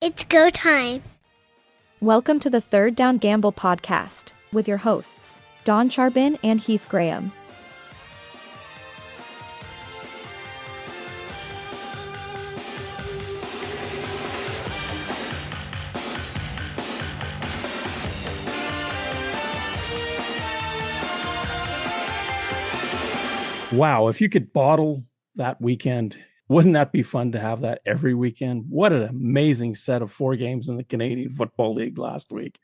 It's go time. Welcome to the Third Down Gamble podcast with your hosts, Don Charbin and Heath Graham. Wow, if you could bottle that weekend, wouldn't that be fun to have that every weekend? What an amazing set of 4 games in the Canadian Football League last week.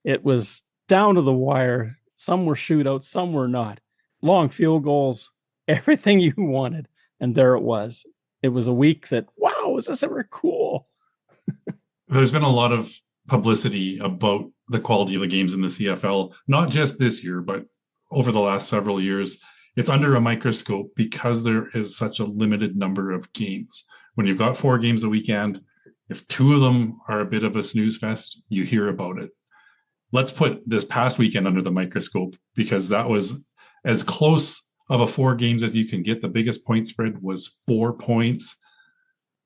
It was down to the wire. Some were shootouts, some were not. Long field goals, everything you wanted. And there it was. It was a week that, wow, is this ever cool? There's been a lot of publicity about the quality of the games in the CFL, not just this year, but over the last several years. It's under a microscope because there is such a limited number of games. When you've got 4 games a weekend, if 2 of them are a bit of a snooze fest, you hear about it. Let's put this past weekend under the microscope because that was as close of a 4 games as you can get. The biggest point spread was 4 points.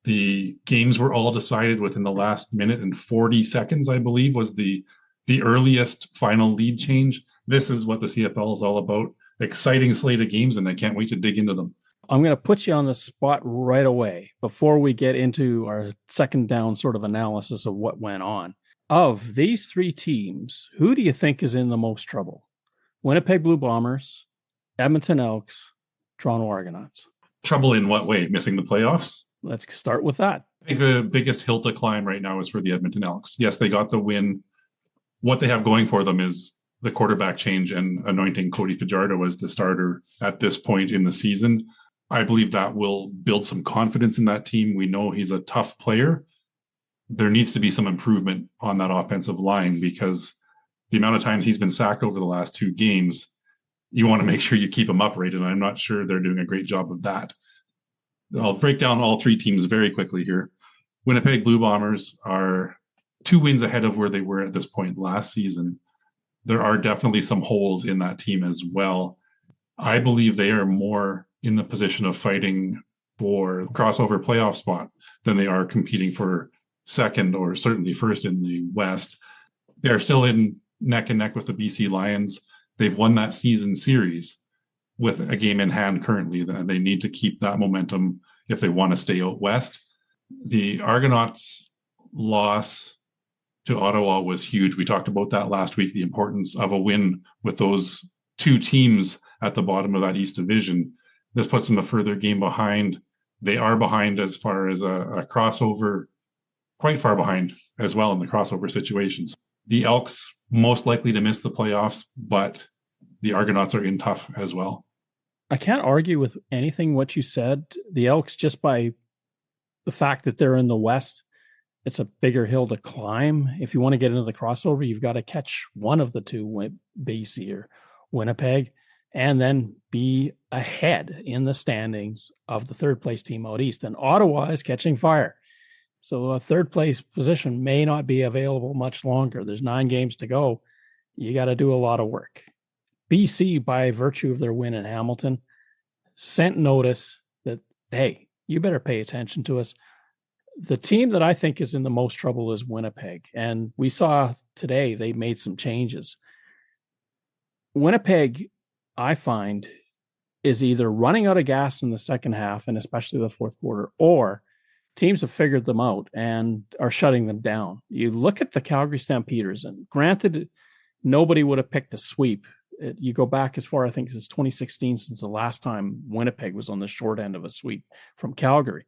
The games were all decided within the last minute and 40 seconds, I believe, was the earliest final lead change. This is what the CFL is all about. Exciting slate of games, and I can't wait to dig into them. I'm going to put you on the spot right away before we get into our second down sort of analysis of what went on. Of these 3 teams, who do you think is in the most trouble? Winnipeg Blue Bombers, Edmonton Elks, Toronto Argonauts. Trouble in what way? Missing the playoffs? Let's start with that. I think the biggest hill to climb right now is for the Edmonton Elks. Yes, they got the win. What they have going for them is the quarterback change and anointing Cody Fajardo as the starter at this point in the season. I believe that will build some confidence in that team. We know he's a tough player. There needs to be some improvement on that offensive line because the amount of times he's been sacked over the last 2 games, you want to make sure you keep him upright, and I'm not sure they're doing a great job of that. I'll break down all 3 teams very quickly here. Winnipeg Blue Bombers are 2 wins ahead of where they were at this point last season. There are definitely some holes in that team as well. I believe they are more in the position of fighting for crossover playoff spot than they are competing for second or certainly first in the West. They are still in neck and neck with the BC Lions. They've won that season series with a game in hand currently. They need to keep that momentum if they want to stay out West. The Argonauts' loss to Ottawa was huge. We talked about that last week, the importance of a win with those 2 teams at the bottom of that East Division. This puts them a further game behind. They are behind as far as a crossover, quite far behind as well in the crossover situations. The Elks most likely to miss the playoffs, but the Argonauts are in tough as well. I can't argue with anything what you said. The Elks, just by the fact that they're in the West, it's a bigger hill to climb. If you want to get into the crossover, you've got to catch one of the 2, BC or Winnipeg, and then be ahead in the standings of the 3rd place team out East. And Ottawa is catching fire. So a 3rd place position may not be available much longer. There's 9 games to go. You got to do a lot of work. BC, by virtue of their win in Hamilton, sent notice that, hey, you better pay attention to us. The team that I think is in the most trouble is Winnipeg. And we saw today they made some changes. Winnipeg, I find, is either running out of gas in the second half, and especially the 4th quarter, or teams have figured them out and are shutting them down. You look at the Calgary Stampeders, and granted, nobody would have picked a sweep. You go back as far, I think, as 2016 since the last time Winnipeg was on the short end of a sweep from Calgary.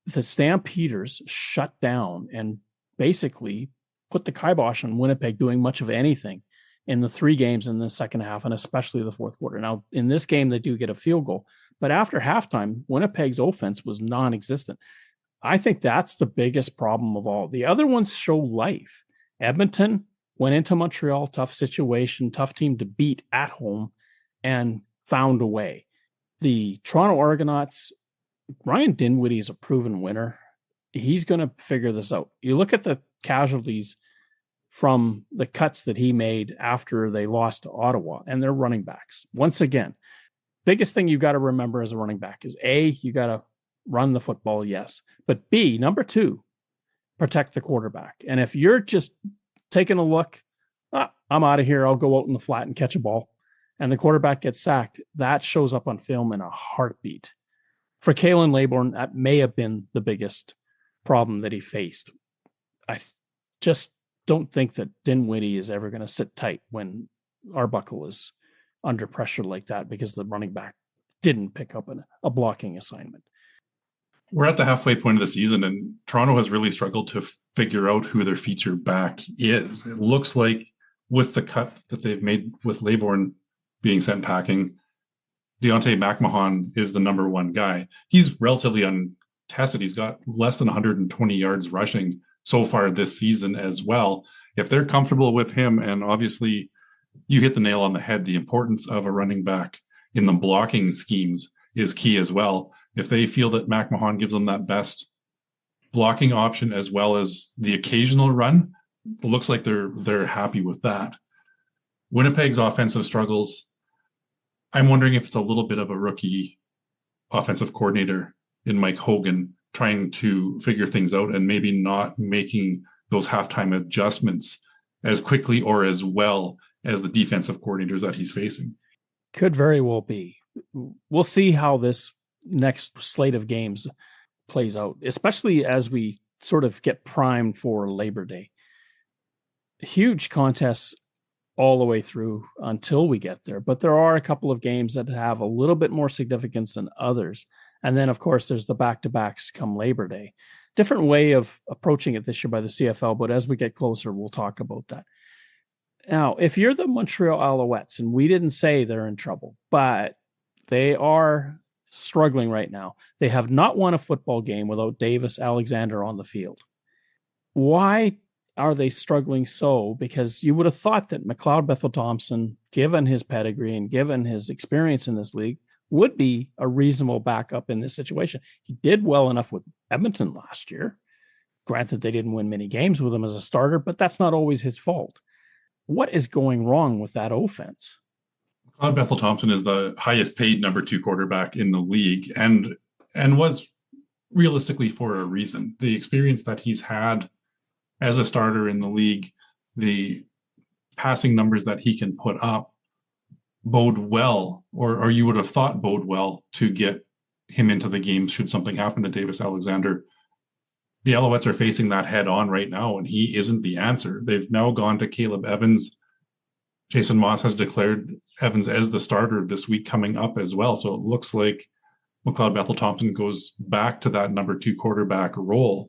The Stampeders shut down and basically put the kibosh on Winnipeg doing much of anything in the 3 games in the second half, and especially the 4th quarter. Now, in this game, they do get a field goal, but after halftime, Winnipeg's offense was non-existent. I think that's the biggest problem of all. The other ones show life. Edmonton went into Montreal, tough situation, tough team to beat at home, and found a way. The Toronto Argonauts, Ryan Dinwiddie is a proven winner. He's going to figure this out. You look at the casualties from the cuts that he made after they lost to Ottawa, and they're running backs. Once again, biggest thing you got to remember as a running back is A, you got to run the football, yes. But B, number 2, protect the quarterback. And if you're just taking a look, I'm out of here, I'll go out in the flat and catch a ball, and the quarterback gets sacked, that shows up on film in a heartbeat. For Kalen Laybourne, that may have been the biggest problem that he faced. I just don't think that Dinwiddie is ever going to sit tight when Arbuckle is under pressure like that, because the running back didn't pick up a blocking assignment. We're at the halfway point of the season, and Toronto has really struggled to figure out who their feature back is. It looks like with the cut that they've made with Laybourne being sent packing, Deontay McMahon is the number one guy. He's relatively untested. He's got less than 120 yards rushing so far this season as well. If they're comfortable with him, and obviously you hit the nail on the head, the importance of a running back in the blocking schemes is key as well. If they feel that McMahon gives them that best blocking option as well as the occasional run, it looks like they're happy with that. Winnipeg's offensive struggles, I'm wondering if it's a little bit of a rookie offensive coordinator in Mike Hogan trying to figure things out and maybe not making those halftime adjustments as quickly or as well as the defensive coordinators that he's facing. Could very well be. We'll see how this next slate of games plays out, especially as we sort of get primed for Labor Day. Huge contests all the way through until we get there, but there are a couple of games that have a little bit more significance than others. And then, of course, there's the back-to-backs come Labor Day. Different way of approaching it this year by the CFL, but as we get closer, we'll talk about that. Now, if you're the Montreal Alouettes, and we didn't say they're in trouble, but they are struggling right now. They have not won a football game without Davis Alexander on the field. Why are they struggling so? Because you would have thought that McCleod Bethel-Thompson, given his pedigree and given his experience in this league, would be a reasonable backup in this situation. He did well enough with Edmonton last year. Granted, they didn't win many games with him as a starter, but that's not always his fault. What is going wrong with that offense? McCleod Bethel-Thompson is the highest paid number 2 quarterback in the league and was realistically for a reason. The experience that he's had as a starter in the league, the passing numbers that he can put up bode well, or you would have thought bode well to get him into the game should something happen to Davis Alexander. The Alouettes are facing that head on right now, and he isn't the answer. They've now gone to Caleb Evans. Jason Moss has declared Evans as the starter this week coming up as well. So it looks like McCleod Bethel-Thompson goes back to that number 2 quarterback role.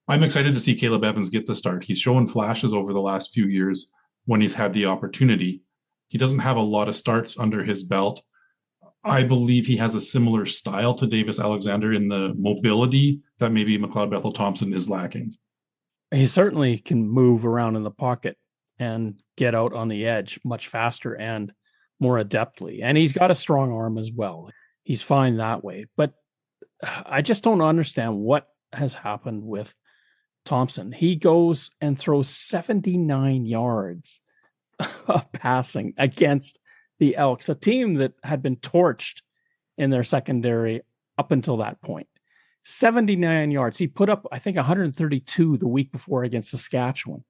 I'm excited to see Caleb Evans get the start. He's shown flashes over the last few years when he's had the opportunity. He doesn't have a lot of starts under his belt. I believe he has a similar style to Davis Alexander in the mobility that maybe McCleod Bethel-Thompson is lacking. He certainly can move around in the pocket and get out on the edge much faster and more adeptly. And he's got a strong arm as well. He's fine that way. But I just don't understand what has happened with Thompson. He goes and throws 79 yards of passing against the Elks, a team that had been torched in their secondary up until that point. 79 yards. He put up, I think, 132 the week before against Saskatchewan.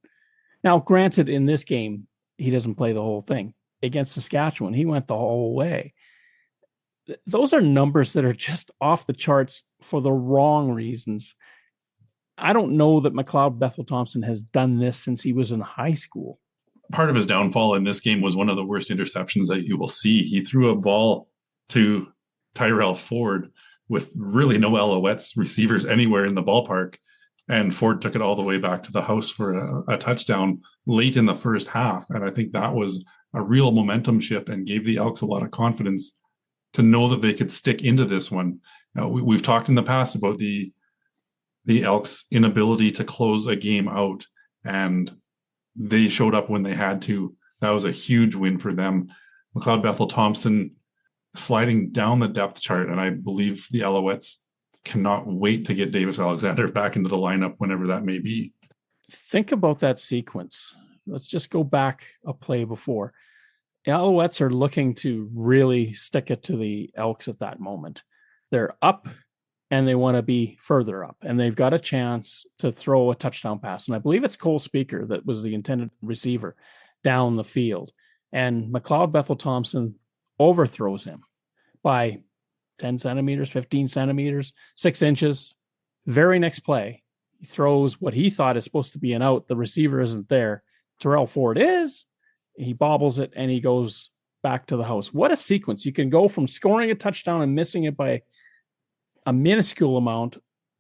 Now, granted, in this game, he doesn't play the whole thing. Against Saskatchewan, he went the whole way. Those are numbers that are just off the charts for the wrong reasons. I don't know that McCleod Bethel-Thompson has done this since he was in high school. Part of his downfall in this game was one of the worst interceptions that you will see. He threw a ball to Tyrell Ford with really no Alouettes receivers anywhere in the ballpark, and Ford took it all the way back to the house for a touchdown late in the first half. And I think that was a real momentum shift and gave the Elks a lot of confidence to know that they could stick into this one. We've talked in the past about the Elks' inability to close a game out, and they showed up when they had to. That was a huge win for them. McCleod Bethel-Thompson sliding down the depth chart, and I believe the Alouettes cannot wait to get Davis Alexander back into the lineup whenever that may be. Think about that sequence. Let's just go back a play before. The Alouettes are looking to really stick it to the Elks at that moment. They're up and they want to be further up, and they've got a chance to throw a touchdown pass. And I believe it's Cole Speaker that was the intended receiver down the field. And McCleod Bethel-Thompson overthrows him by 10 centimeters, 15 centimeters, 6 inches. Very next play, he throws what he thought is supposed to be an out. The receiver isn't there. Terrell Ford is. He bobbles it, and he goes back to the house. What a sequence. You can go from scoring a touchdown and missing it by a minuscule amount,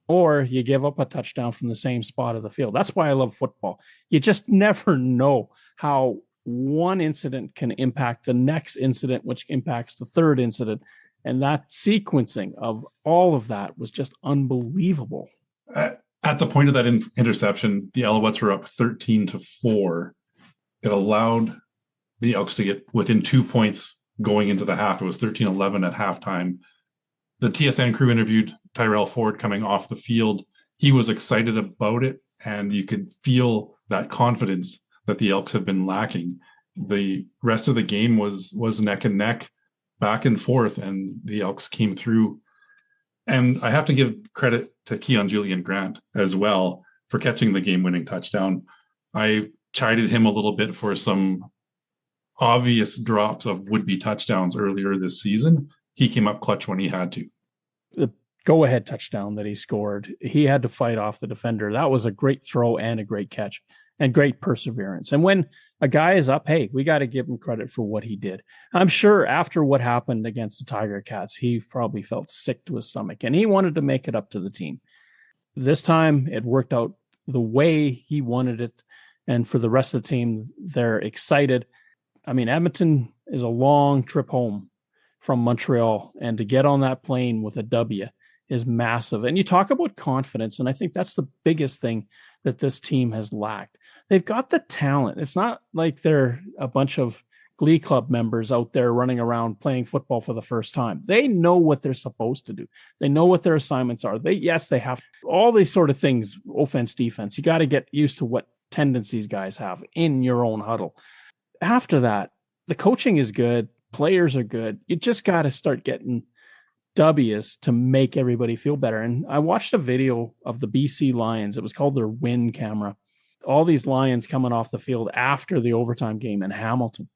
or you give up a touchdown from the same spot of the field. That's why I love football. You just never know how one incident can impact the next incident, which impacts the third incident. And that sequencing of all of that was just unbelievable. At the point of that interception, the Alouettes were up 13-4. It allowed the Elks to get within 2 points going into the half. It was 13-11 at halftime. The TSN crew interviewed Tyrell Ford coming off the field. He was excited about it, and you could feel that confidence that the Elks have been lacking. The rest of the game was neck and neck, back and forth, and the Elks came through. And I have to give credit to Keon Julian Grant as well for catching the game-winning touchdown. I chided him a little bit for some obvious drops of would-be touchdowns earlier this season. He came up clutch when he had to. The go-ahead touchdown that he scored, he had to fight off the defender. That was a great throw and a great catch and great perseverance. And when a guy is up, hey, we got to give him credit for what he did. I'm sure after what happened against the Tiger Cats, he probably felt sick to his stomach, and he wanted to make it up to the team. This time, it worked out the way he wanted it, and for the rest of the team, they're excited. I mean, Edmonton is a long trip home from Montreal, and to get on that plane with a W is massive. And you talk about confidence, and I think that's the biggest thing that this team has lacked. They've got the talent. It's not like they're a bunch of Glee Club members out there running around playing football for the first time. They know what they're supposed to do. They know what their assignments are. They have all these sort of things, offense, defense. You got to get used to what tendencies guys have in your own huddle. After that, the coaching is good. Players are good. You just got to start getting W's to make everybody feel better. And I watched a video of the BC Lions. It was called their win camera. All these Lions coming off the field after the overtime game in Hamilton.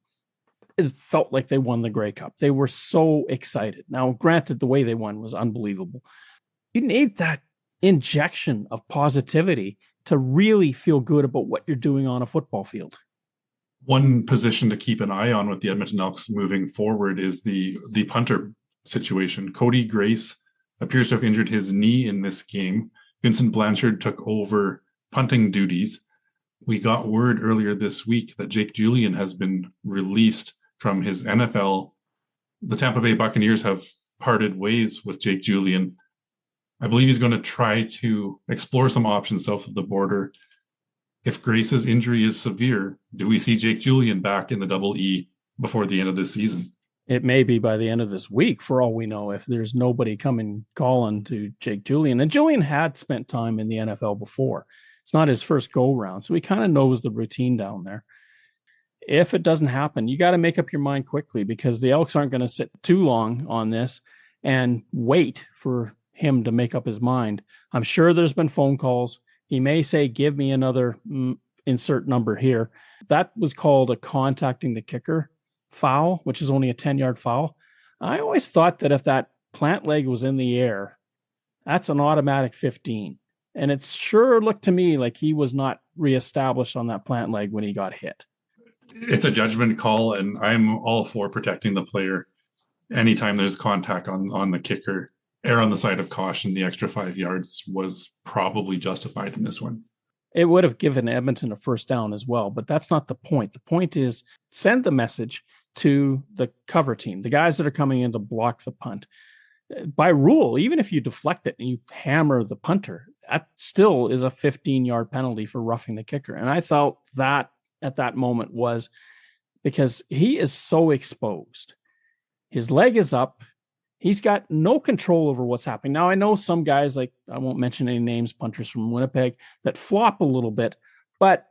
It felt like they won the Grey Cup. They were so excited. Now, granted, the way they won was unbelievable. You need that injection of positivity to really feel good about what you're doing on a football field. One position to keep an eye on with the Edmonton Elks moving forward is the punter situation. Cody Grace appears to have injured his knee in this game. Vincent Blanchard took over punting duties. We got word earlier this week that Jake Julian has been released from his NFL. The Tampa Bay Buccaneers have parted ways with Jake Julian. I believe he's going to try to explore some options south of the border. If Grace's injury is severe, do we see Jake Julian back in the Double E before the end of this season? It may be by the end of this week, for all we know, if there's nobody coming calling to Jake Julian. And Julian had spent time in the NFL before. It's not his first go-round, so he kind of knows the routine down there. If it doesn't happen, you got to make up your mind quickly, because the Elks aren't going to sit too long on this and wait for him to make up his mind. I'm sure there's been phone calls. He may say, give me another insert number here. That was called a contacting the kicker foul, which is only a 10-yard foul. I always thought that if that plant leg was in the air, that's an automatic 15. And it sure looked to me like he was not reestablished on that plant leg when he got hit. It's a judgment call, and I'm all for protecting the player. Anytime there's contact on the kicker, err on the side of caution. The extra 5 yards was probably justified in this one. It would have given Edmonton a first down as well, but that's not the point. The point is send the message to the cover team, the guys that are coming in to block the punt. By rule, even if you deflect it and you hammer the punter, that still is a 15-yard penalty for roughing the kicker. And I thought that at that moment was because he is so exposed. His leg is up. He's got no control over what's happening. Now, I know some guys, like I won't mention any names, punters from Winnipeg, that flop a little bit, but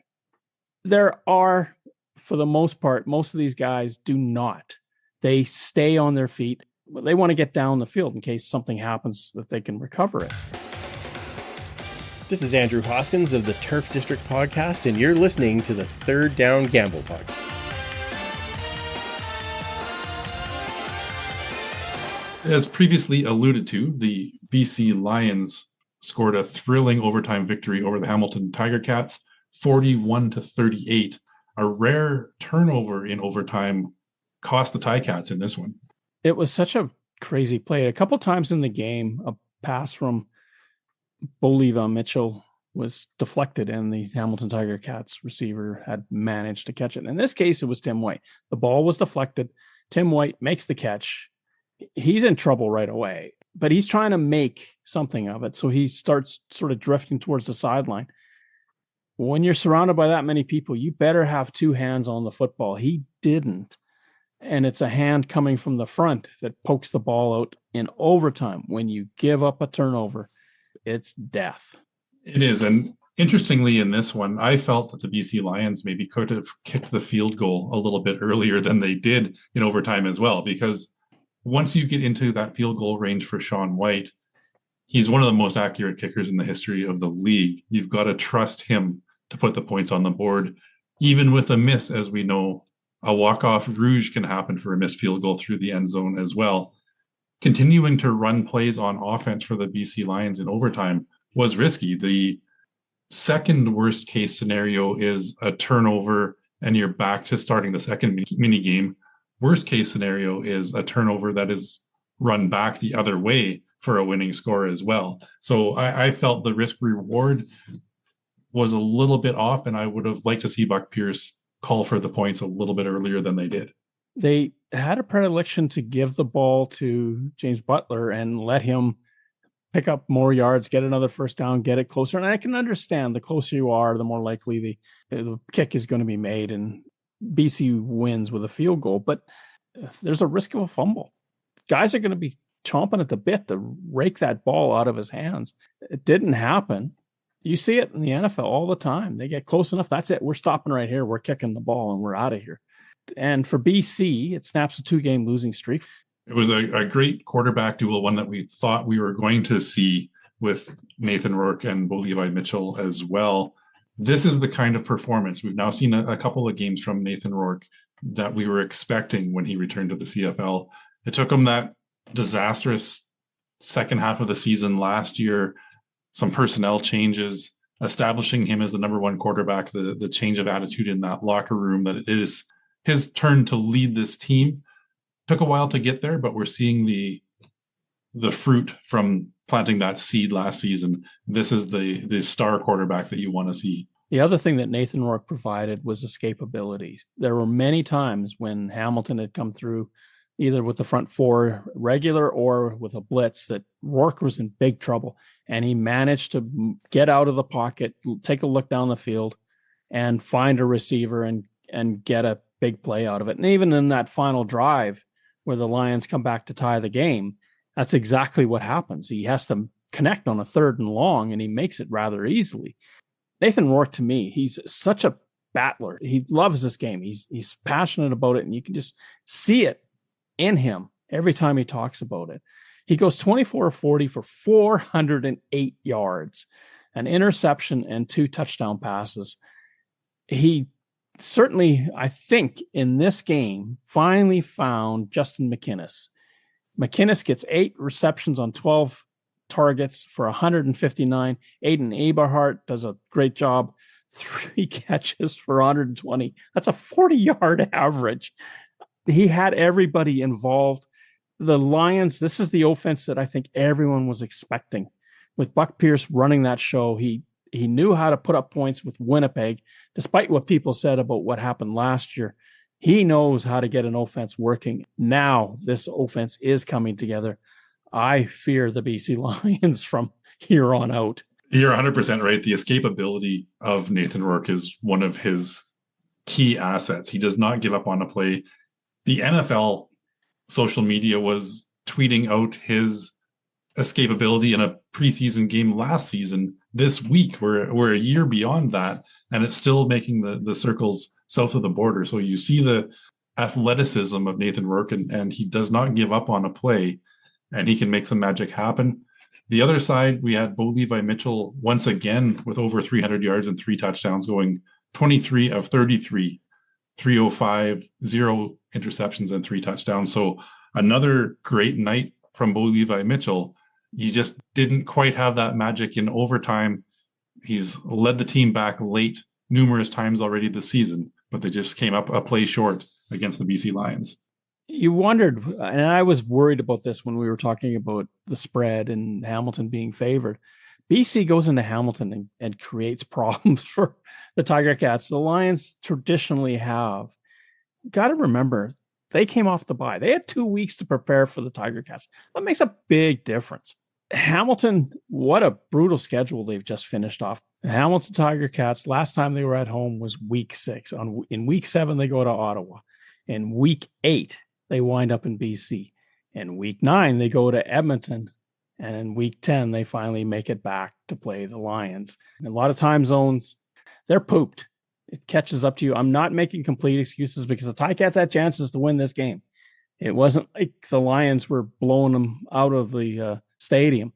there are, for the most part, most of these guys do not. They stay on their feet. They want to get down the field in case something happens that they can recover it. This is Andrew Hoskins of the Turf District Podcast, and you're listening to the Third Down Gamble Podcast. As previously alluded to, the BC Lions scored a thrilling overtime victory over the Hamilton Tiger Cats, 41-38. A rare turnover in overtime cost the Ticats in this one. It was such a crazy play. A couple times in the game, a pass from Boliva Mitchell was deflected and the Hamilton Tiger Cats receiver had managed to catch it. In this case, it was Tim White. The ball was deflected. Tim White makes the catch. He's in trouble right away, but he's trying to make something of it. So he starts sort of drifting towards the sideline. When you're surrounded by that many people, you better have two hands on the football. He didn't. And it's a hand coming from the front that pokes the ball out in overtime. When you give up a turnover, it's death. It is. And interestingly, in this one, I felt that the BC Lions maybe could have kicked the field goal a little bit earlier than they did in overtime as well, because once you get into that field goal range for Sean White, he's one of the most accurate kickers in the history of the league. You've got to trust him to put the points on the board. Even with a miss, as we know, a walk-off rouge can happen for a missed field goal through the end zone as well. Continuing to run plays on offense for the BC Lions in overtime was risky. The second worst case scenario is a turnover and you're back to starting the second mini game. Worst case scenario is a turnover that is run back the other way for a winning score as well. So I felt the risk reward was a little bit off, and I would have liked to see Buck Pierce call for the points a little bit earlier than they did. They had a predilection to give the ball to James Butler and let him pick up more yards, get another first down, get it closer. And I can understand the closer you are, the more likely the kick is going to be made, and BC wins with a field goal. But there's a risk of a fumble. Guys are going to be chomping at the bit to rake that ball out of his hands. It didn't happen. You see it in the NFL all the time. They get close enough. That's it. We're stopping right here. We're kicking the ball and we're out of here. And for BC, it snaps a 2-game losing streak. It was a great quarterback duel, one that we thought we were going to see with Nathan Rourke and Bo Levi Mitchell as well. This is the kind of performance. We've now seen a couple of games from Nathan Rourke that we were expecting when he returned to the CFL. It took him that disastrous second half of the season last year, some personnel changes, establishing him as the number one quarterback, the change of attitude in that locker room, that it is his turn to lead this team. Took a while to get there, but we're seeing the fruit from planting that seed last season. This is the star quarterback that you want to see. The other thing that Nathan Rourke provided was escapability. There were many times when Hamilton had come through either with the front four regular or with a blitz that Rourke was in big trouble. And he managed to get out of the pocket, take a look down the field, and find a receiver and get a big play out of it. And even in that final drive where the Lions come back to tie the game, that's exactly what happens. He has to connect on a 3rd and long, and he makes it rather easily. Nathan Rourke, to me, he's such a battler. He loves this game. He's passionate about it, and you can just see it in him every time he talks about it. He goes 24-40 for 408 yards, an interception, and 2 touchdown passes. He certainly, I think, in this game, finally found Justin McInnes. McInnes gets 8 receptions on 12 targets for 159. Aiden Eberhardt does a great job. 3 catches for 120. That's a 40-yard average. He had everybody involved. The Lions, this is the offense that I think everyone was expecting. With Buck Pierce running that show, he knew how to put up points with Winnipeg, despite what people said about what happened last year. He knows how to get an offense working. Now this offense is coming together. I fear the BC Lions from here on out. You're 100% right. The escapability of Nathan Rourke is one of his key assets. He does not give up on a play. The NFL social media was tweeting out his escapability in a preseason game last season. This week, we're a year beyond that, and it's still making the circles south of the border. So you see athleticism of Nathan Rourke, and he does not give up on a play, and he can make some magic happen. The other side, we had Bo Levi Mitchell once again with over 300 yards and 3 touchdowns, going 23 of 33, 305, 0 interceptions and 3 touchdowns. So another great night from Bo Levi Mitchell. He just didn't quite have that magic in overtime. He's led the team back late numerous times already this season, but they just came up a play short against the BC Lions. You wondered, and I was worried about this when we were talking about the spread and Hamilton being favored. BC goes into Hamilton and creates problems for the Tiger Cats. The Lions traditionally have. Got to remember, they came off the bye. They had 2 weeks to prepare for the Tiger Cats. That makes a big difference. Hamilton, what a brutal schedule they've just finished off. The Hamilton Tiger Cats, last time they were at home was week 6. In week 7, they go to Ottawa. In week 8, they wind up in BC. In week 9, they go to Edmonton. And in week 10, they finally make it back to play the Lions. In a lot of time zones, they're pooped. It catches up to you. I'm not making complete excuses because the Ticats had chances to win this game. It wasn't like the Lions were blowing them out of the stadium.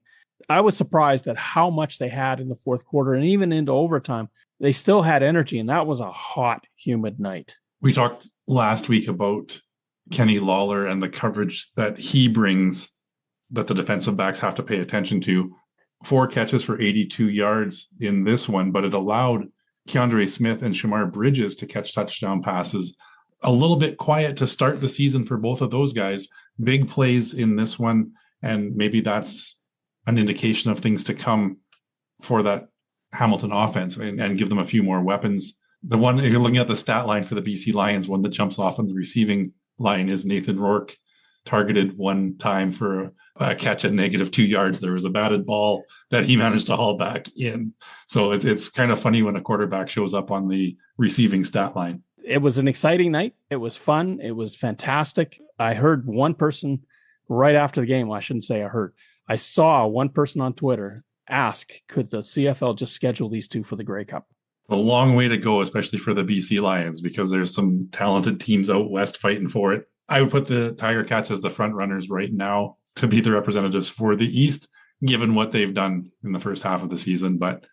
I was surprised at how much they had in the fourth quarter, and even into overtime, they still had energy, and that was a hot, humid night. We talked last week about Kenny Lawler and the coverage that he brings that the defensive backs have to pay attention to. 4 catches for 82 yards in this one, but it allowed Keandre Smith and Shamar Bridges to catch touchdown passes. A little bit quiet to start the season for both of those guys. Big plays in this one, and maybe that's an indication of things to come for that Hamilton offense and give them a few more weapons. The one, if you're looking at the stat line for the BC Lions, one that jumps off on the receiving line is Nathan Rourke, targeted one time for a catch at -2 yards. There was a batted ball that he managed to haul back in. So it's kind of funny when a quarterback shows up on the receiving stat line. It was an exciting night. It was fun. It was fantastic. I heard one person right after the game. Well, I shouldn't say I heard. I saw one person on Twitter ask, could the CFL just schedule these two for the Grey Cup? A long way to go, especially for the BC Lions, because there's some talented teams out west fighting for it. I would put the Tiger Cats as the front runners right now to be the representatives for the East, given what they've done in the first half of the season. But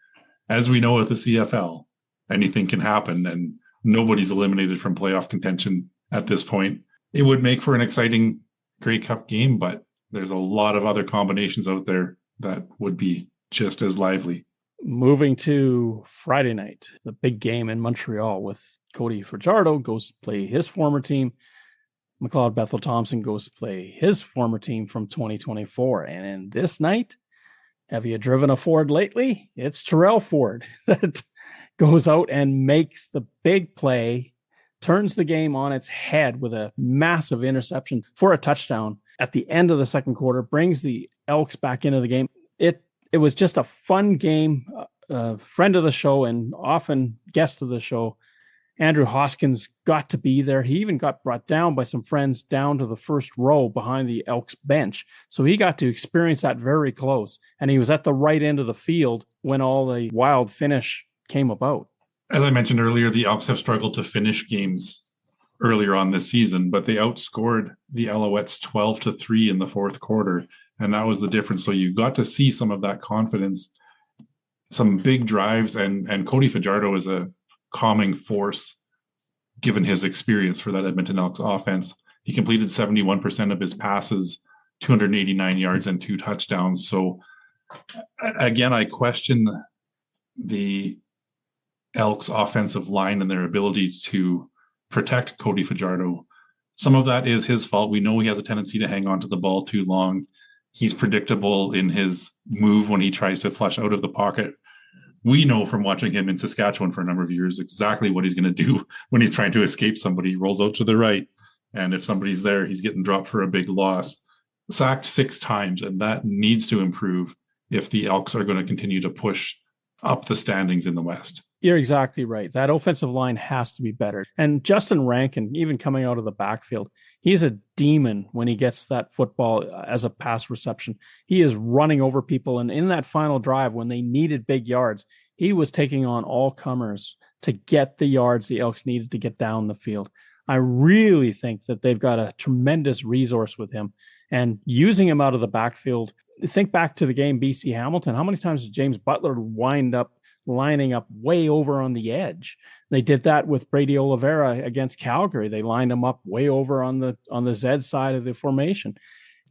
as we know with the CFL, anything can happen, and nobody's eliminated from playoff contention at this point. It would make for an exciting Grey Cup game, but there's a lot of other combinations out there that would be just as lively. Moving to Friday night, the big game in Montreal with Cody Fajardo goes to play his former team. McCleod Bethel-Thompson goes to play his former team from 2024. And in this night, have you driven a Ford lately? It's Terrell Ford that goes out and makes the big play, turns the game on its head with a massive interception for a touchdown at the end of the second quarter, brings the Elks back into the game. It was just a fun game. Friend of the show and often guest of the show, Andrew Hoskins, got to be there. He even got brought down by some friends down to the first row behind the Elks bench. So he got to experience that very close. And he was at the right end of the field when all the wild finish came about. As I mentioned earlier, the Elks have struggled to finish games earlier on this season, but they outscored the Alouettes 12-3 in the fourth quarter. And that was the difference. So you got to see some of that confidence, some big drives, and Cody Fajardo is a calming force given his experience for that Edmonton Elks offense. He completed 71% of his passes, 289 yards and 2 touchdowns. So again, I question the Elks offensive line and their ability to protect Cody Fajardo. Some of that is his fault. We know he has a tendency to hang on to the ball too long. He's predictable in his move when he tries to flush out of the pocket. We know from watching him in Saskatchewan for a number of years exactly what he's going to do when he's trying to escape somebody. He rolls out to the right, and if somebody's there, he's getting dropped for a big loss. Sacked 6 times, and that needs to improve if the Elks are going to continue to push up the standings in the West. You're exactly right. That offensive line has to be better. And Justin Rankin, even coming out of the backfield, he's a demon when he gets that football as a pass reception. He is running over people. And in that final drive, when they needed big yards, he was taking on all comers to get the yards the Elks needed to get down the field. I really think that they've got a tremendous resource with him, and using him out of the backfield. Think back to the game BC Hamilton. How many times did James Butler wind up lining up way over on the edge? They did that with Brady Oliveira against Calgary. They lined him up way over on the Z side of the formation.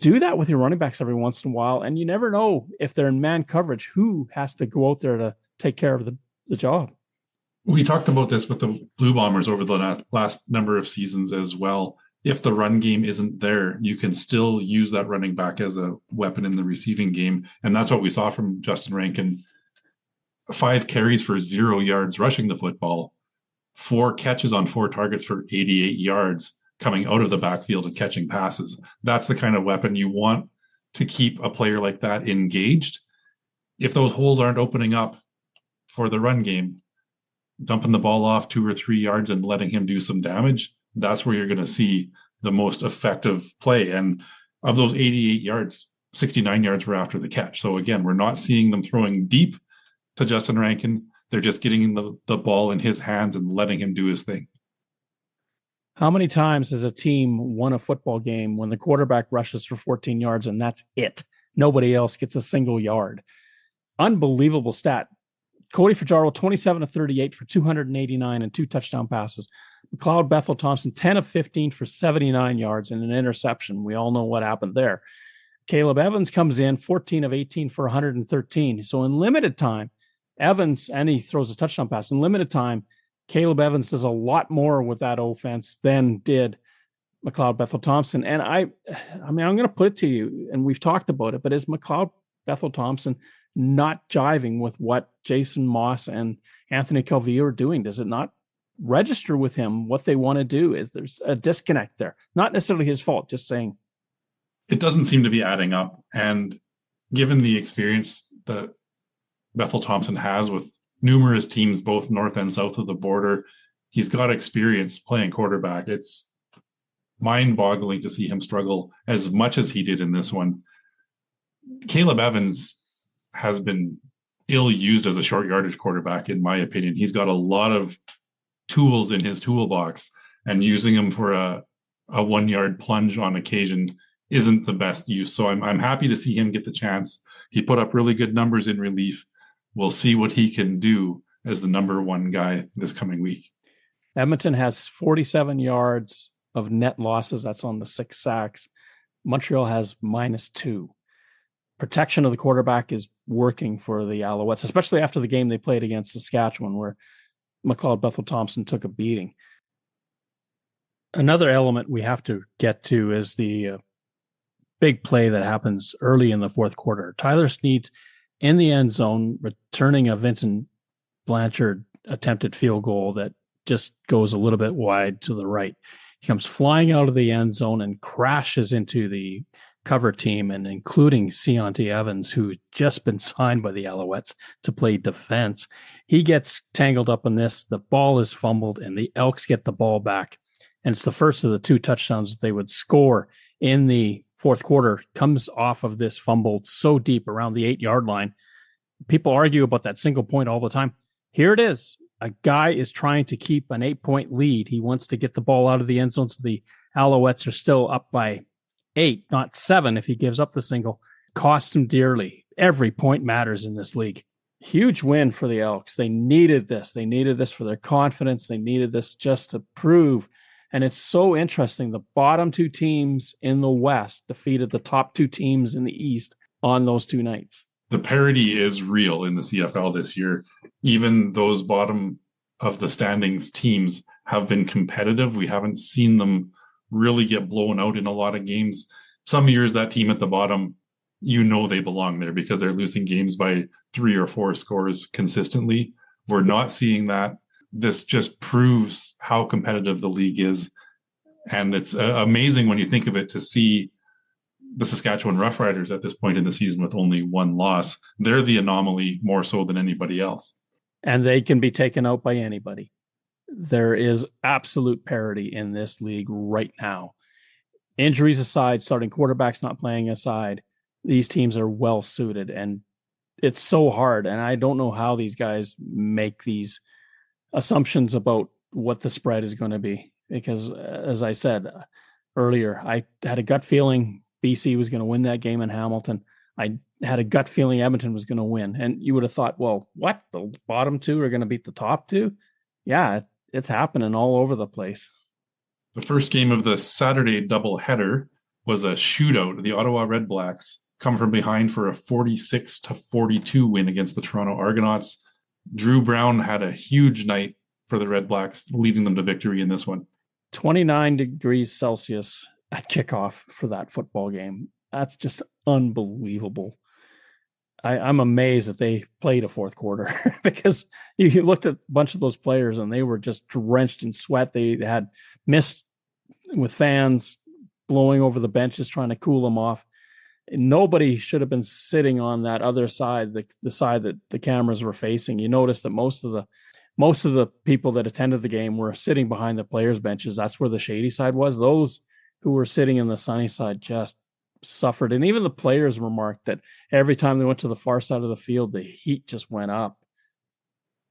Do that with your running backs every once in a while, and you never know if they're in man coverage who has to go out there to take care of the job. We talked about this with the Blue Bombers over the last number of seasons as well. If the run game isn't there, you can still use that running back as a weapon in the receiving game. And that's what we saw from Justin Rankin. 5 carries for 0 yards rushing the football, 4 catches on 4 targets for 88 yards coming out of the backfield and catching passes. That's the kind of weapon you want to keep a player like that engaged. If those holes aren't opening up for the run game, dumping the ball off 2 or 3 yards and letting him do some damage, that's where you're going to see the most effective play. And of those 88 yards, 69 yards were after the catch. So again, we're not seeing them throwing deep to Justin Rankin. They're just getting the ball in his hands and letting him do his thing. How many times has a team won a football game when the quarterback rushes for 14 yards and that's it? Nobody else gets a single yard. Unbelievable stat. Cody Fajardo, 27 of 38 for 289 and 2 touchdown passes. McCleod Bethel-Thompson, 10 of 15 for 79 yards and an interception. We all know what happened there. Caleb Evans comes in, 14 of 18 for 113. So in limited time, Evans, and he throws a touchdown pass. In limited time, Caleb Evans does a lot more with that offense than did McCleod Bethel-Thompson. And I mean, I'm going to put it to you, and we've talked about it, but is McCleod Bethel-Thompson not jiving with what Jason Moss and Anthony Calvillo are doing? Does it not register with him what they want to do? Is there's a disconnect there? Not necessarily his fault, just saying. It doesn't seem to be adding up. And given the experience that Bethel-Thompson has with numerous teams, both north and south of the border, he's got experience playing quarterback. It's mind-boggling to see him struggle as much as he did in this one. Caleb Evans has been ill-used as a short yardage quarterback, in my opinion. He's got a lot of tools in his toolbox, and using them for a 1-yard plunge on occasion isn't the best use. So I'm happy to see him get the chance. He put up really good numbers in relief. We'll see what he can do as the number 1 guy this coming week. Edmonton has 47 yards of net losses. That's on the 6 sacks. Montreal has -2. Protection of the quarterback is working for the Alouettes, especially after the game they played against Saskatchewan, where McCleod Bethel-Thompson took a beating. Another element we have to get to is the big play that happens early in the fourth quarter. Tyler Snead in the end zone, returning a Vincent Blanchard attempted field goal that just goes a little bit wide to the right. He comes flying out of the end zone and crashes into the cover team, and including Keontae Evans, who had just been signed by the Alouettes to play defense. He gets tangled up in this. The ball is fumbled, and the Elks get the ball back. And it's the first of the 2 touchdowns that they would score in the fourth quarter. Comes off of this fumble so deep around the 8-yard line. People argue about that single point all the time. Here it is. A guy is trying to keep an 8-point lead. He wants to get the ball out of the end zone, so the Alouettes are still up by 8, not 7 if he gives up the single. Cost him dearly. Every point matters in this league. Huge win for the Elks. They needed this. They needed this for their confidence. They needed this just to prove. And it's so interesting. The bottom 2 teams in the West defeated the top 2 teams in the East on those 2 nights. The parity is real in the CFL this year. Even those bottom of the standings teams have been competitive. We haven't seen them really get blown out in a lot of games. Some years that team at the bottom, they belong there because they're losing games by 3 or 4 scores consistently. We're not seeing that. This just proves how competitive the league is. And it's amazing when you think of it to see the Saskatchewan Roughriders at this point in the season with only 1 loss. They're the anomaly more so than anybody else. And they can be taken out by anybody. There is absolute parity in this league right now. Injuries aside, starting quarterbacks not playing aside, these teams are well suited, and it's so hard. And I don't know how these guys make these assumptions about what the spread is going to be. because, as I said earlier, I had a gut feeling BC was going to win that game in Hamilton. I had a gut feeling Edmonton was going to win. And you would have thought, well, what? The bottom two are going to beat the top two? Yeah, it's happening all over the place. The first game of the Saturday doubleheader was a shootout. The Ottawa Red Blacks come from behind for a 46-42 win against the Toronto Argonauts. Drew Brown had a huge night for the Red Blacks, leading them to victory in this one. 29 degrees Celsius at kickoff for that football game. That's just unbelievable. I'm amazed that they played a fourth quarter because you looked at a bunch of those players and they were just drenched in sweat. They had mist with fans blowing over the benches trying to cool them off. Nobody should have been sitting on that other side, the side that the cameras were facing. You notice that most of the people that attended the game were sitting behind the players' benches. That's where the shady side was. Those who were sitting in the sunny side just suffered. And even the players remarked that every time they went to the far side of the field, the heat just went up.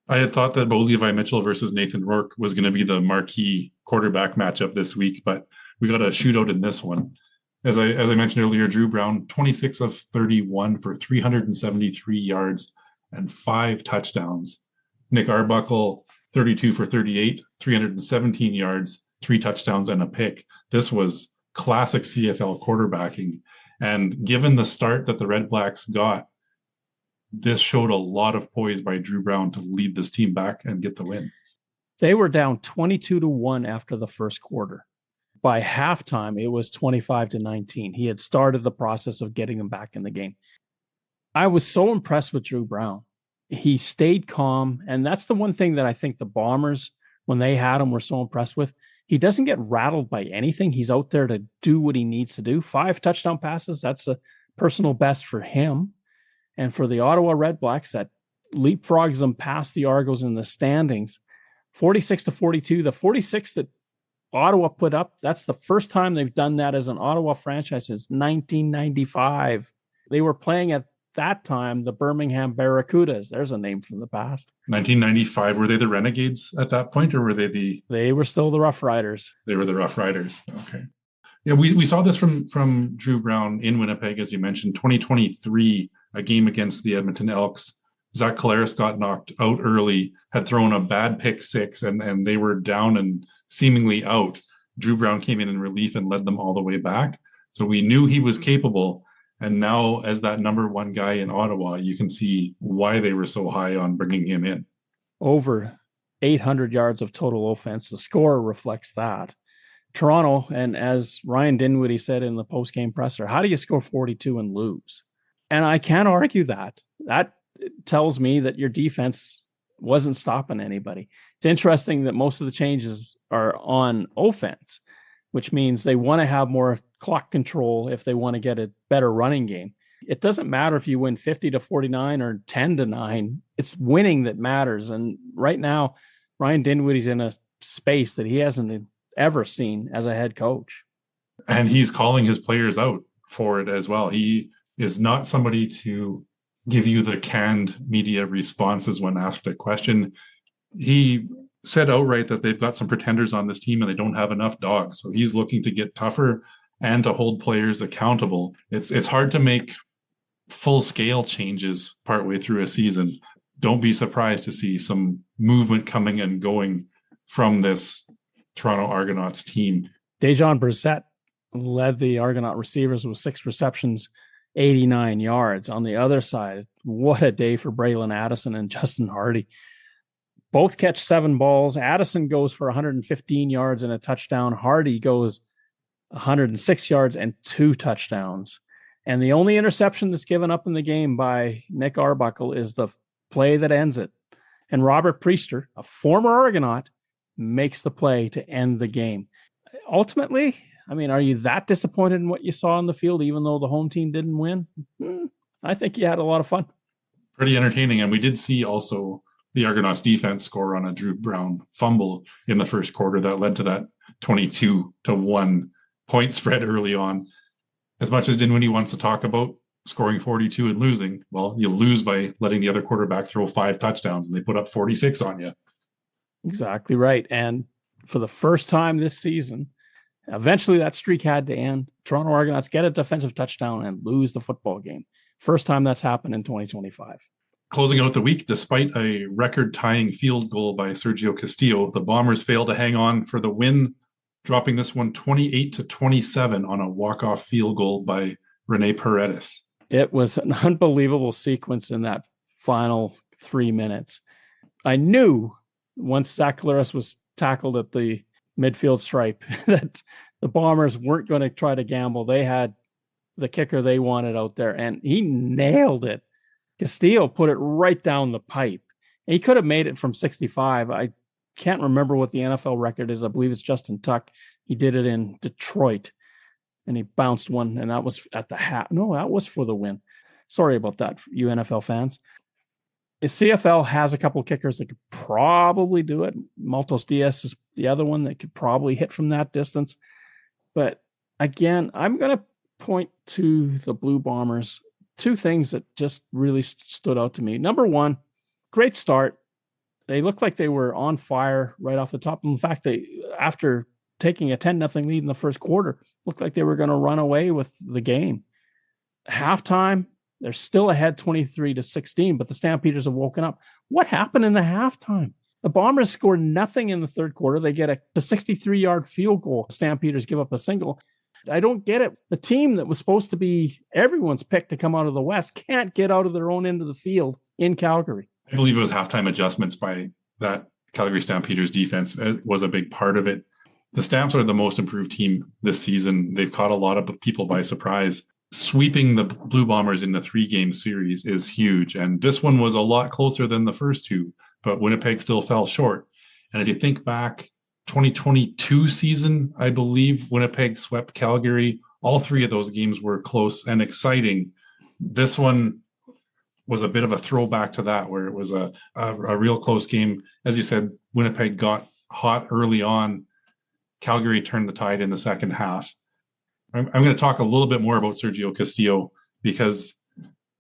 I had thought that Bo Levi Mitchell versus Nathan Rourke was going to be the marquee quarterback matchup this week, but we got a shootout in this one. As I mentioned earlier, Drew Brown, 26 of 31 for 373 yards and 5 touchdowns. Nick Arbuckle, 32 for 38, 317 yards, 3 touchdowns and a pick. This was classic CFL quarterbacking. And given the start that the Red Blacks got, this showed a lot of poise by Drew Brown to lead this team back and get the win. They were down 22-1 after the first quarter. By halftime, it was 25-19. He had started the process of getting them back in the game. I was so impressed with Drew Brown. He stayed calm. And that's the one thing that I think the Bombers, when they had him, were so impressed with. He doesn't get rattled by anything. He's out there to do what he needs to do. 5 touchdown passes. That's a personal best for him. And for the Ottawa Red Blacks, that leapfrogs them past the Argos in the standings, 46-42. The 46 that Ottawa put up, that's the first time they've done that as an Ottawa franchise since 1995. They were playing at that time the Birmingham Barracudas. There's a name from the past. 1995. Were they the Renegades at that point, or were they the... They were still the Rough Riders. They were the Rough Riders. Okay. Yeah, we saw this from Drew Brown in Winnipeg, as you mentioned. 2023, a game against the Edmonton Elks. Zach Collaros got knocked out early, had thrown a bad pick six, and they were down and seemingly out. Drew Brown came in relief and led them all the way back. So we knew he was capable. And now, as that number one guy in Ottawa, you can see why they were so high on bringing him in. Over 800 yards of total offense. The score reflects that. Toronto, and as Ryan Dinwiddie said in the post-game presser, how do you score 42 and lose? And I can't argue that. That tells me that your defense wasn't stopping anybody. It's interesting that most of the changes are on offense, which means they want to have more clock control if they want to get a better running game. It doesn't matter if you win 50-49 or 10-9. It's winning that matters. And right now, Ryan Dinwiddie's in a space that he hasn't ever seen as a head coach. And he's calling his players out for it as well. He is not somebody to give you the canned media responses when asked a question. He said outright that they've got some pretenders on this team and they don't have enough dogs. So he's looking to get tougher and to hold players accountable. It's hard to make full-scale changes partway through a season. Don't be surprised to see some movement coming and going from this Toronto Argonauts team. Dejon Brissett led the Argonaut receivers with 6 receptions, 89 yards. On the other side, what a day for Braylon Addison and Justin Hardy. Both catch 7 balls. Addison goes for 115 yards and a touchdown. Hardy goes 106 yards and 2 touchdowns. And the only interception that's given up in the game by Nick Arbuckle is the play that ends it. And Robert Priester, a former Argonaut, makes the play to end the game. Ultimately, I mean, are you that disappointed in what you saw on the field, even though the home team didn't win? I think you had a lot of fun. Pretty entertaining. And we did see also the Argonauts defense score on a Drew Brown fumble in the first quarter that led to that 22-1 point spread early on. As much as Dinwiddie wants to talk about scoring 42 and losing, well, you lose by letting the other quarterback throw 5 touchdowns and they put up 46 on you. Exactly right. And for the first time this season, eventually that streak had to end. Toronto Argonauts get a defensive touchdown and lose the football game. First time that's happened in 2025. Closing out the week, despite a record-tying field goal by Sergio Castillo, the Bombers failed to hang on for the win, dropping this one 28-27 on a walk-off field goal by Rene Paredes. It was an unbelievable sequence in that final 3 minutes. I knew once Zach Collaros was tackled at the midfield stripe that the Bombers weren't going to try to gamble. They had the kicker they wanted out there, and he nailed it. Castillo put it right down the pipe. He could have made it from 65. I can't remember what the NFL record is. I believe it's Justin Tuck. He did it in Detroit, and he bounced one, and that was at the half. No, that was for the win. Sorry about that, you NFL fans. The CFL has a couple of kickers that could probably do it. Maltos Diaz is the other one that could probably hit from that distance. But again, I'm going to point to the Blue Bombers. Two things that just really stood out to me. Number one, great start. They looked like they were on fire right off the top. In fact, after taking a 10-0 lead in the first quarter, looked like they were going to run away with the game. Halftime, they're still ahead 23-16, but the Stampeders have woken up. What happened in the halftime? The Bombers scored nothing in the third quarter. They get a 63-yard field goal. The Stampeders give up a single. I don't get it. The team that was supposed to be everyone's pick to come out of the West can't get out of their own end of the field in Calgary. I believe it was halftime adjustments by that Calgary Stampeders defense. It was a big part of it. The Stamps are the most improved team this season. They've caught a lot of people by surprise. Sweeping the Blue Bombers in the 3-game series is huge. And this one was a lot closer than the first two, but Winnipeg still fell short. And if you think back, 2022 season, I believe Winnipeg swept Calgary. All 3 of those games were close and exciting. This one was a bit of a throwback to that, where it was a real close game. As you said, Winnipeg got hot early on. Calgary turned the tide in the second half. I'm going to talk a little bit more about Sergio Castillo because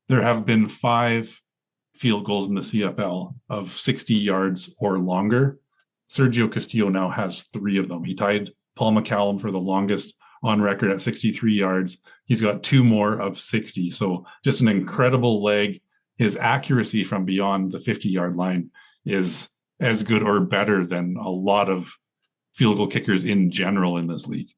there have been 5 field goals in the CFL of 60 yards or longer. Sergio Castillo now has 3 of them. He tied Paul McCallum for the longest on record at 63 yards. He's got 2 more of 60. So just an incredible leg. His accuracy from beyond the 50-yard line is as good or better than a lot of field goal kickers in general in this league.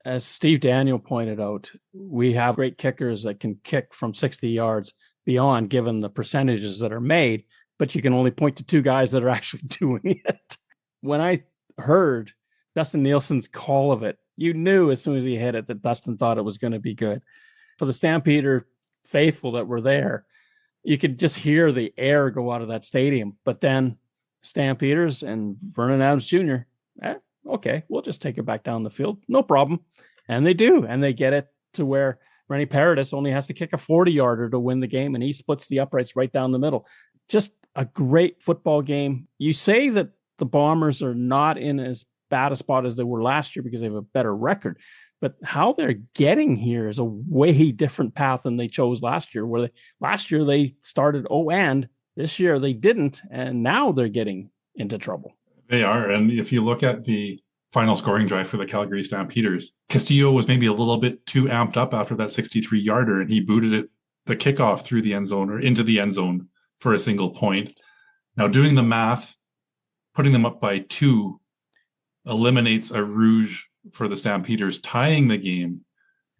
As Steve Daniel pointed out, we have great kickers that can kick from 60 yards beyond, given the percentages that are made, but you can only point to 2 guys that are actually doing it. When I heard Dustin Nielsen's call of it, you knew as soon as he hit it that Dustin thought it was going to be good. For the Stampeder faithful that were there, you could just hear the air go out of that stadium. But then Stampeders and Vernon Adams Jr., okay, we'll just take it back down the field. No problem. And they do. And they get it to where Rene Paredes only has to kick a 40-yarder to win the game, and he splits the uprights right down the middle. Just a great football game. You say that the Bombers are not in as bad a spot as they were last year because they have a better record, but how they're getting here is a way different path than they chose last year, where last year they started and this year they didn't, and now they're getting into trouble. They are. And if you look at the final scoring drive for the Calgary Stampeders, Castillo was maybe a little bit too amped up after that 63-yarder, and he booted it, the kickoff, through the end zone or into the end zone for a single point. Now, doing the math, putting them up by 2 eliminates a rouge for the Stampeders tying the game,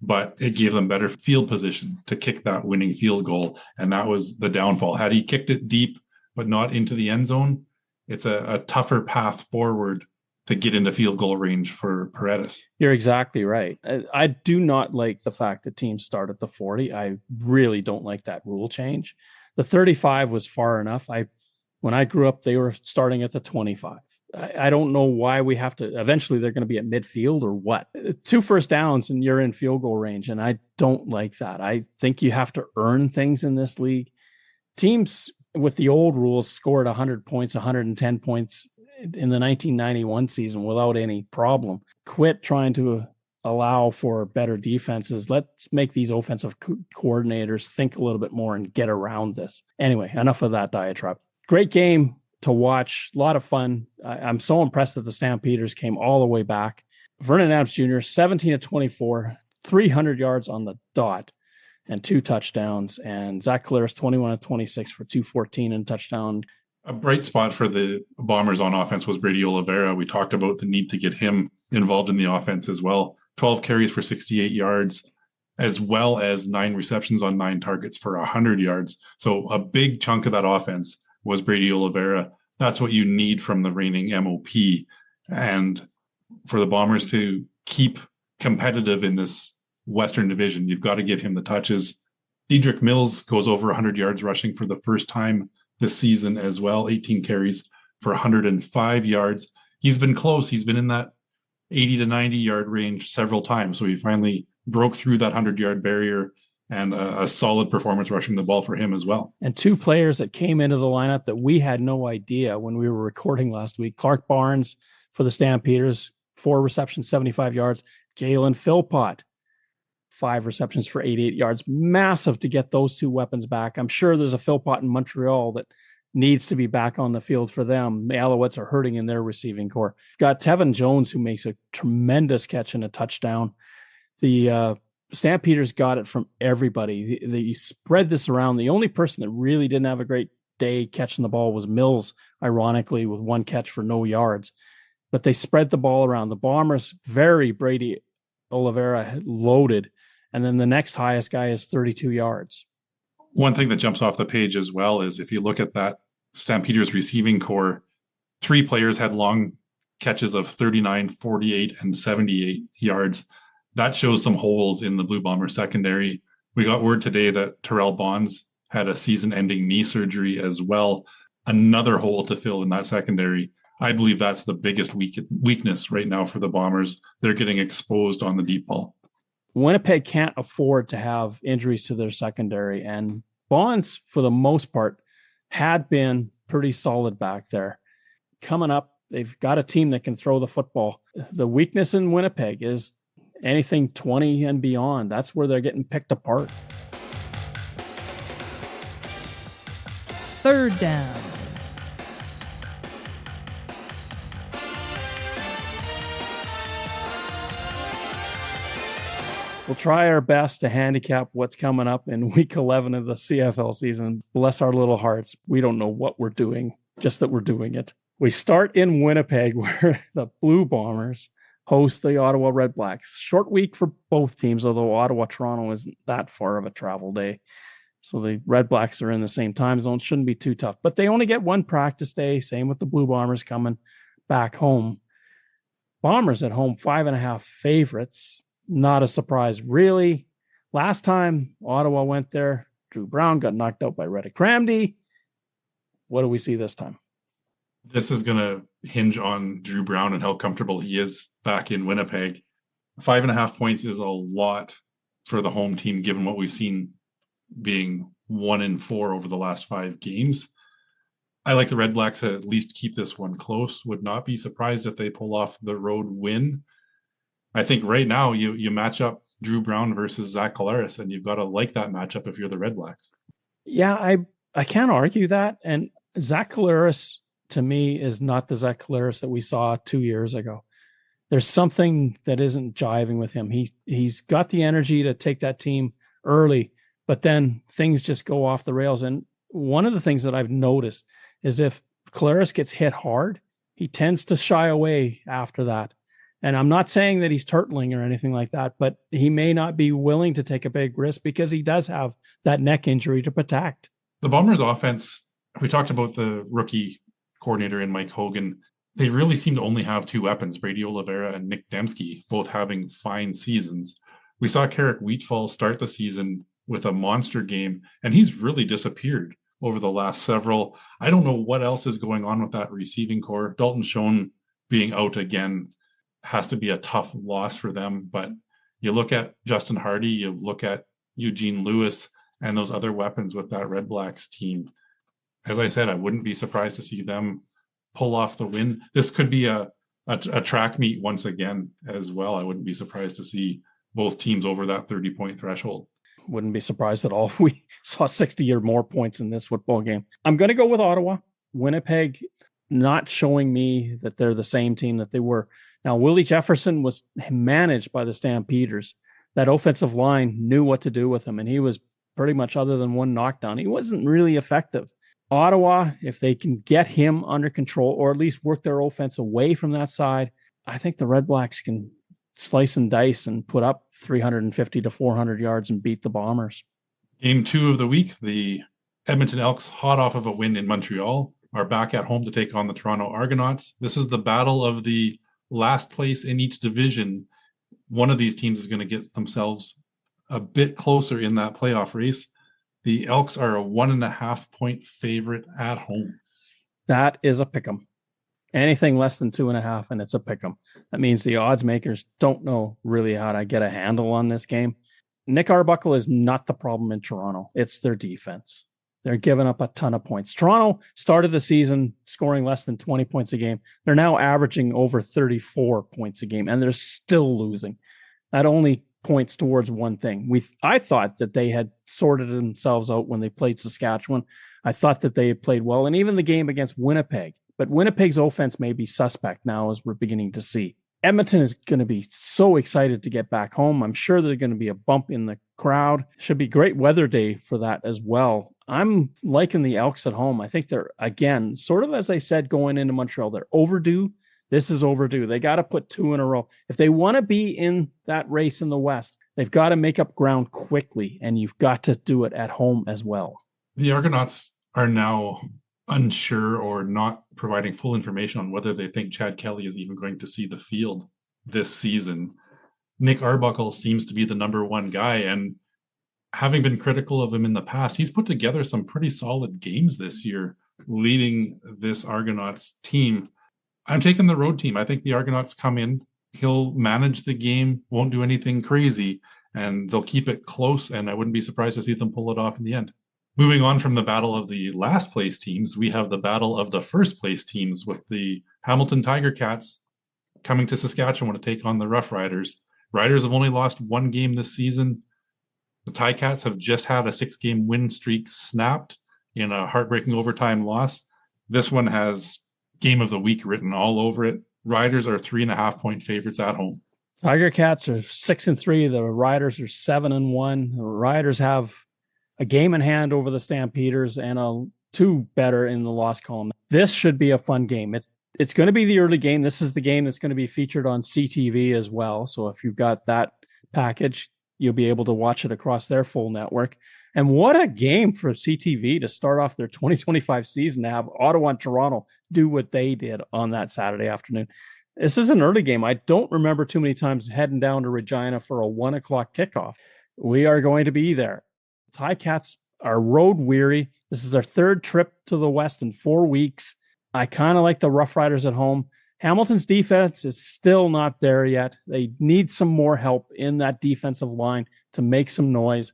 but it gave them better field position to kick that winning field goal. And that was the downfall. Had he kicked it deep, but not into the end zone, it's a tougher path forward to get into field goal range for Paredes. You're exactly right. I do not like the fact that teams start at the 40. I really don't like that rule change. The 35 was far enough. When I grew up, they were starting at the 25. I don't know why we have to. Eventually, they're going to be at midfield or what. 2 first downs and you're in field goal range, and I don't like that. I think you have to earn things in this league. Teams with the old rules scored 100 points, 110 points in the 1991 season without any problem. Quit trying to allow for better defenses. Let's make these offensive coordinators think a little bit more and get around this. Anyway, enough of that diatribe. Great game to watch. A lot of fun. I'm so impressed that the Stampeders came all the way back. Vernon Adams Jr., 17 of 24, 300 yards on the dot and 2 touchdowns. And Zach Collaros, 21 of 26 for 214 and touchdown. A bright spot for the Bombers on offense was Brady Oliveira. We talked about the need to get him involved in the offense as well. 12 carries for 68 yards, as well as 9 receptions on 9 targets for 100 yards. So a big chunk of that offense was Brady Oliveira. That's what you need from the reigning MOP. And for the Bombers to keep competitive in this Western Division, you've got to give him the touches. Dedrick Mills goes over 100 yards rushing for the first time this season as well, 18 carries for 105 yards. He's been close. He's been in that 80 to 90 yard range several times. So he finally broke through that 100-yard barrier, and a solid performance rushing the ball for him as well. And 2 players that came into the lineup that we had no idea when we were recording last week. Clark Barnes for the Stampeders, 4 receptions, 75 yards. Jalen Philpott, 5 receptions for 88 yards. Massive to get those 2 weapons back. I'm sure there's a Philpott in Montreal that needs to be back on the field for them. The Alouettes are hurting in their receiving core. Got Tevin Jones, who makes a tremendous catch and a touchdown. The Stampeders got it from everybody. They spread this around. The only person that really didn't have a great day catching the ball was Mills, ironically, with 1 catch for no yards. But they spread the ball around. The Bombers, very Brady Oliveira loaded. And then the next highest guy is 32 yards. One thing that jumps off the page as well is if you look at that Stampeders receiving core, 3 players had long catches of 39, 48, and 78 yards. That shows some holes in the Blue Bomber secondary. We got word today that Terrell Bonds had a season-ending knee surgery as well. Another hole to fill in that secondary. I believe that's the biggest weakness right now for the Bombers. They're getting exposed on the deep ball. Winnipeg can't afford to have injuries to their secondary, and Bonds, for the most part, had been pretty solid back there. Coming up, they've got a team that can throw the football. The weakness in Winnipeg is anything 20 and beyond. That's where they're getting picked apart. 3rd down. We'll try our best to handicap what's coming up in week 11 of the CFL season. Bless our little hearts. We don't know what we're doing, just that we're doing it. We start in Winnipeg, where the Blue Bombers host the Ottawa Red Blacks. Short week for both teams, although Ottawa-Toronto isn't that far of a travel day. So the Red Blacks are in the same time zone. Shouldn't be too tough. But they only get 1 practice day. Same with the Blue Bombers coming back home. Bombers at home, 5.5 favorites. Not a surprise, really. Last time Ottawa went there, Drew Brown got knocked out by Reddick Ramsey. What do we see this time? This is going to hinge on Drew Brown and how comfortable he is back in Winnipeg. 5.5 points is a lot for the home team, given what we've seen being 1-4 over the last 5 games. I like the Red Blacks to at least keep this one close. Would not be surprised if they pull off the road win. I think right now you match up Drew Brown versus Zach Collaros, and you've got to like that matchup if you're the Red Blacks. Yeah, I can't argue that. And Zach Collaros, to me, is not the Zach Collaros that we saw 2 years ago. There's something that isn't jiving with him. He's got the energy to take that team early, but then things just go off the rails. And one of the things that I've noticed is if Collaros gets hit hard, he tends to shy away after that. And I'm not saying that he's turtling or anything like that, but he may not be willing to take a big risk because he does have that neck injury to protect. The Bombers offense, we talked about the rookie coordinator in Mike Hogan. They really seem to only have 2 weapons, Brady Oliveira and Nick Dembski, both having fine seasons. We saw Carrick Wheatfall start the season with a monster game, and he's really disappeared over the last several. I don't know what else is going on with that receiving core. Dalton Schoen being out again has to be a tough loss for them. But you look at Justin Hardy, you look at Eugene Lewis and those other weapons with that Red Blacks team. As I said, I wouldn't be surprised to see them pull off the win. This could be a track meet once again as well. I wouldn't be surprised to see both teams over that 30-point threshold. Wouldn't be surprised at all if we saw 60 or more points in this football game. I'm going to go with Ottawa. Winnipeg not showing me that they're the same team that they were. Now, Willie Jefferson was managed by the Stampeders. That offensive line knew what to do with him, and he was pretty much, other than one knockdown, he wasn't really effective. Ottawa, if they can get him under control or at least work their offense away from that side, I think the Red Blacks can slice and dice and put up 350 to 400 yards and beat the Bombers. Game 2 of the week, the Edmonton Elks, hot off of a win in Montreal, are back at home to take on the Toronto Argonauts. This is the battle of the last place in each division. One of these teams is going to get themselves a bit closer in that playoff race. The Elks are a 1.5 point favorite at home. That is a pick'em. Anything less than 2.5, and it's a pick'em. That means the odds makers don't know really how to get a handle on this game. Nick Arbuckle is not the problem in Toronto. It's their defense. They're giving up a ton of points. Toronto started the season scoring less than 20 points a game. They're now averaging over 34 points a game, and they're still losing. That only points towards one thing. I thought that they had sorted themselves out when they played Saskatchewan. I thought that they had played well, and even the game against Winnipeg. But Winnipeg's offense may be suspect now, as we're beginning to see. Edmonton is going to be so excited to get back home. I'm sure there's going to be a bump in the crowd. Should be great weather day for that as well. I'm liking the Elks at home. I think they're, again, sort of as I said going into Montreal, they're overdue. This is overdue. They got to put 2 in a row. If they want to be in that race in the West, they've got to make up ground quickly, and you've got to do it at home as well. The Argonauts are now unsure or not providing full information on whether they think Chad Kelly is even going to see the field this season. Nick Arbuckle seems to be the number one guy, and having been critical of him in the past, he's put together some pretty solid games this year, leading this Argonauts team. I'm taking the road team. I think the Argonauts come in, he'll manage the game, won't do anything crazy, and they'll keep it close, and I wouldn't be surprised to see them pull it off in the end. Moving on from the battle of the last place teams, we have the battle of the first place teams with the Hamilton Tiger Cats coming to Saskatchewan to take on the Rough Riders. Riders have only lost 1 game this season. The Ticats have just had a 6-game win streak snapped in a heartbreaking overtime loss. This one has game of the week written all over it. Riders are 3.5 point favorites at home. Tiger Cats are 6-3. The Riders are 7-1. The Riders have a game in hand over the Stampeders and a 2 better in the loss column. This should be a fun game. It's going to be the early game. This is the game that's going to be featured on CTV as well. So if you've got that package, you'll be able to watch it across their full network. And what a game for CTV to start off their 2025 season, to have Ottawa and Toronto do what they did on that Saturday afternoon. This is an early game. I don't remember too many times heading down to Regina for a 1 o'clock kickoff. We are going to be there. Ticats are road weary. This is their 3rd trip to the West in 4 weeks. I kind of like the Rough Riders at home. Hamilton's defense is still not there yet. They need some more help in that defensive line to make some noise.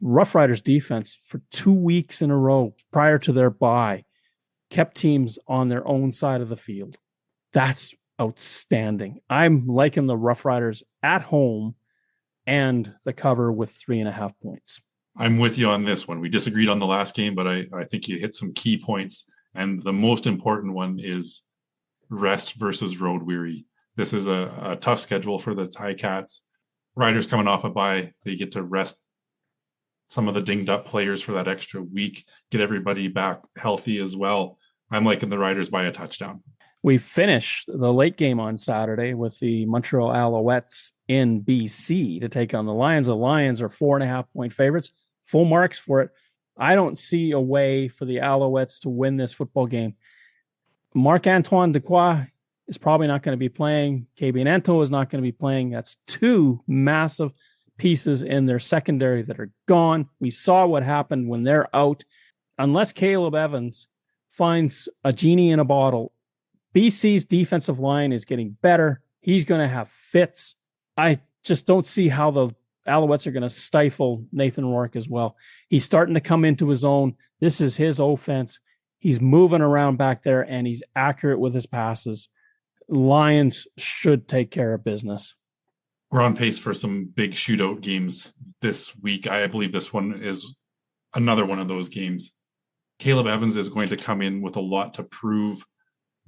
Rough Riders defense for 2 weeks in a row prior to their bye kept teams on their own side of the field. That's outstanding. I'm liking the Rough Riders at home and the cover with 3.5 points. I'm with you on this one. We disagreed on the last game, but I think you hit some key points. And the most important one is rest versus road weary. This is a tough schedule for the Ticats. Riders coming off a bye, they get to rest some of the dinged up players for that extra week, get everybody back healthy as well. I'm liking the Riders by a touchdown. We finished the late game on Saturday with the Montreal Alouettes in BC to take on the Lions. The Lions are 4.5 point favorites, full marks for it. I don't see a way for the Alouettes to win this football game. Marc-Antoine Dequoy is probably not going to be playing. KB Nanto is not going to be playing. That's 2 massive pieces in their secondary that are gone. We saw what happened when they're out. Unless Caleb Evans finds a genie in a bottle, BC's defensive line is getting better. He's going to have fits. I just don't see how the Alouettes are going to stifle Nathan Rourke as well. He's starting to come into his own. This is his offense. He's moving around back there, and he's accurate with his passes. Lions should take care of business. We're on pace for some big shootout games this week. I believe this one is another one of those games. Caleb Evans is going to come in with a lot to prove.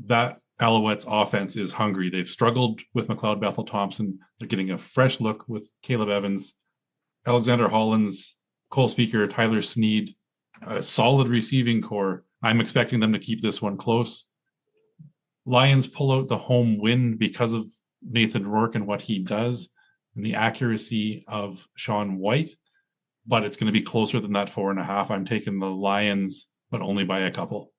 That Alouettes offense is hungry. They've struggled with McCleod Bethel-Thompson. They're getting a fresh look with Caleb Evans, Alexander Hollins, Cole Speaker, Tyler Sneed, a solid receiving core. I'm expecting them to keep this one close. Lions pull out the home win because of Nathan Rourke and what he does and the accuracy of Sean White, but it's going to be closer than that 4.5. I'm taking the Lions, but only by a couple.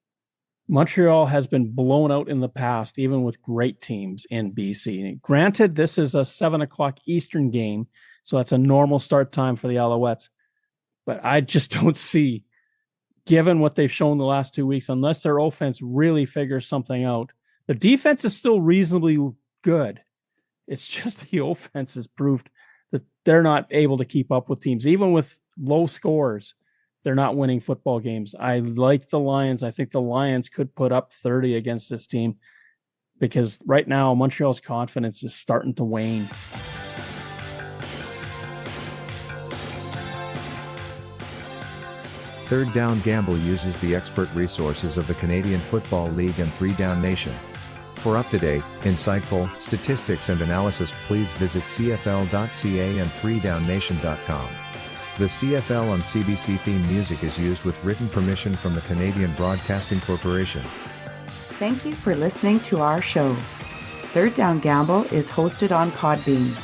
Montreal has been blown out in the past, even with great teams in BC. Granted, this is a 7 o'clock Eastern game, so that's a normal start time for the Alouettes. But I just don't see, given what they've shown the last 2 weeks, unless their offense really figures something out. The defense is still reasonably good. It's just the offense has proved that they're not able to keep up with teams. Even with low scores, they're not winning football games. I like the Lions. I think the Lions could put up 30 against this team because right now Montreal's confidence is starting to wane. Third Down Gamble uses the expert resources of the Canadian Football League and 3 Down Nation. For up-to-date, insightful statistics and analysis, please visit cfl.ca and 3downnation.com. The CFL on CBC theme music is used with written permission from the Canadian Broadcasting Corporation. Thank you for listening to our show. Third Down Gamble is hosted on Podbean.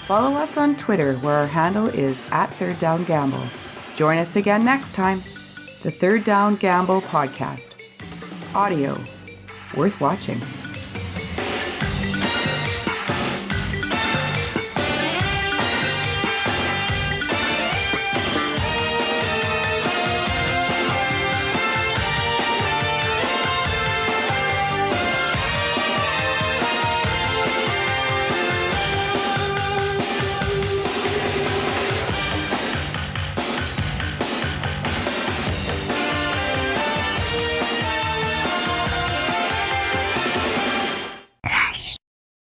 Follow us on Twitter where our handle is @ThirdDownGamble. Join us again next time. The Third Down Gamble Podcast. Audio worth watching.